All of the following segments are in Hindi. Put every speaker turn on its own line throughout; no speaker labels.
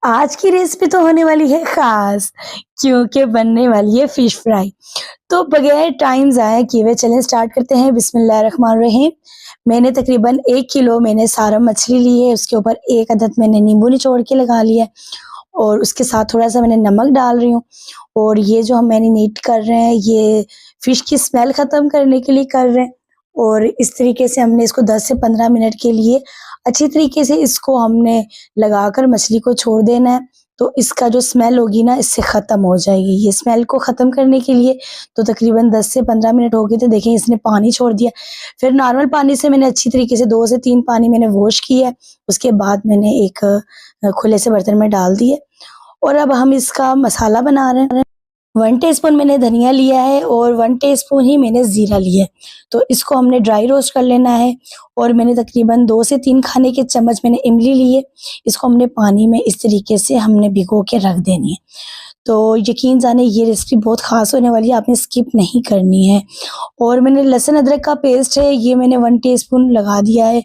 आज की रेसिपी तो होने वाली है ख़ास, क्योंकि बनने वाली है फ़िश फ्राई। तो बगैर टाइम ज़ाया किए हुए चलें स्टार्ट करते हैं। बिस्मिल्लाहिर्रहमानिर्रहीम। मैंने तकरीबन 1 किलो सारा मछली ली है, उसके ऊपर 1 अदद मैंने नींबू निचोड़ के लगा लिया है और उसके साथ थोड़ा-सा मैंने नमक डाल रही हूँ। और ये जो हम मैरिनेट कर रहे हैं, ये फ़िश की स्मेल ख़त्म करने के लिए कर रहे हैं। और इस तरीके से हमने इसको 10 से 15 मिनट के लिए अच्छी तरीके से इसको हमने लगाकर मछली को छोड़ देना है। तो इसका जो स्मेल होगी ना, इससे ख़त्म हो जाएगी। ये स्मेल को ख़त्म करने के लिए तो तकरीबन 10 से 15 मिनट हो गए थे। देखें, इसने पानी छोड़ दिया। फिर नॉर्मल पानी से मैंने अच्छी तरीके से 2 से 3 पानी मैंने वॉश किया है। उसके बाद मैंने एक खुले से बर्तन में डाल दिए और अब हम इसका मसाला बना रहे हैं। 1 टीस्पून मैंने धनिया लिया है और 1 टीस्पून ही मैंने ज़ीरा लिया है। तो इसको हमने ड्राई रोस्ट कर लेना है। और मैंने तकरीबन 2 से 3 खाने के चम्मच मैंने इमली ली है। इसको हमने पानी में इस तरीके से हमने भिगो के रख देनी है। तो यकीन जाने ये रेसिपी बहुत ख़ास होने वाली है, आपने स्किप नहीं करनी है। और मैंने लहसुन अदरक का पेस्ट है, ये मैंने 1 टीस्पून लगा दिया है।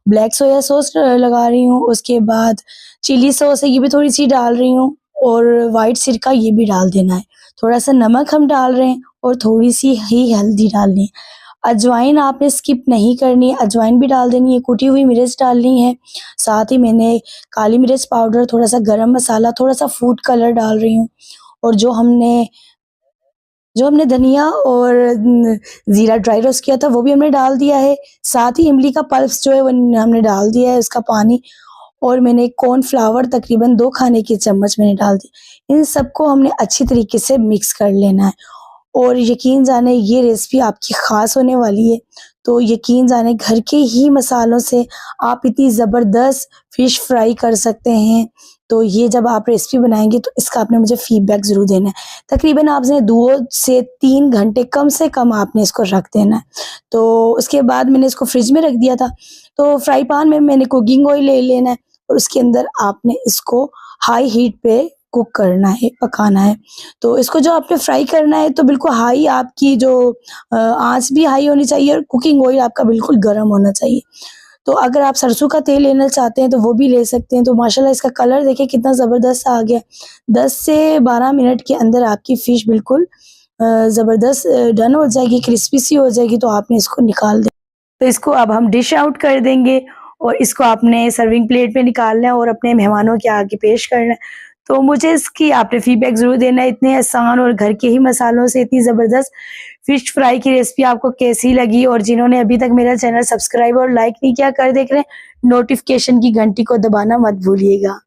ब्लैक सोया सॉस लगा रही हूँ, उसके बाद चिली सॉस है, ये भी थोड़ी-सी डाल रही हूँ और व्हाइट सिरका ये भी डाल देना है। थोड़ा-सा नमक हम डाल रहे हैं और थोड़ी-सी ही हल्दी डालनी है। अजवाइन आपने स्किप नहीं करनी है, अजवाइन भी डाल देनी है, कुटी हुई मिर्च डालनी है। साथ ही मैंने काली मिर्च पाउडर, थोड़ा-सा गरम मसाला, थोड़ा-सा फूड कलर डाल रही हूँ। और जो हमने धनिया और ज़ीरा ड्राई रोस्ट किया था, वो भी हमने डाल दिया है। साथ ही इमली का पल्प्स जो है वो हमने डाल दिया है, उसका पानी। और मैंने कॉर्नफ्लावर तकरीबन 2 खाने के चम्मच मैंने डाल दिए। इन सबको हमने अच्छी तरीके से मिक्स कर लेना है। और यकीन जाने ये रेसिपी आपकी ख़ास होने वाली है। तो यकीन जाने घर के ही मसालों से आप इतनी ज़बरदस्त फ़िश फ्राई कर सकते हैं। तो ये जब आप रेसिपी बनाएँगे तो इसका आपने मुझे फ़ीडबैक ज़रूर देना है। तकरीबन आपने 2 से 3 घंटे कम से कम आपने इसको रख देना है। तो उसके बाद मैंने इसको फ्रिज में रख दिया था। तो फ्राई पैन में मैंने कुकिंग ऑयल ले लेना है और उसके अंदर आपने इसको हाई हीट पे कुक करना है, पकाना है। तो इसको जो आपने फ्राई करना है तो बिल्कुल हाई आपकी जो आँच भी हाई होनी चाहिए और कुकिंग ऑयल आपका बिल्कुल गरम होना चाहिए। तो अगर आप सरसों का तेल लेना चाहते हैं तो वो भी ले सकते हैं। तो माशाल्लाह इसका कलर देखिए कितना ज़बरदस्त आ गया। 10 से 12 मिनट के अंदर आपकी फ़िश बिल्कुल ज़बरदस्त डन हो जाएगी, क्रिस्पी सी हो जाएगी। तो आपने इसको निकाल दें। तो इसको अब हम डिश आउट कर देंगे और इसको आपने सर्विंग प्लेट में निकालना है और अपने मेहमानों के आगे पेश करना है। तो मुझे इसकी आपने फीडबैक ज़रूर देना है। इतने आसान और घर के ही मसालों से इतनी ज़बरदस्त फ़िश फ्राई की रेसिपी आपको कैसी लगी? और जिन्होंने अभी तक मेरा चैनल सब्सक्राइब और लाइक नहीं किया, कर देख रहे हैं, नोटिफ़िकेशन की घंटी को दबाना मत भूलिएगा।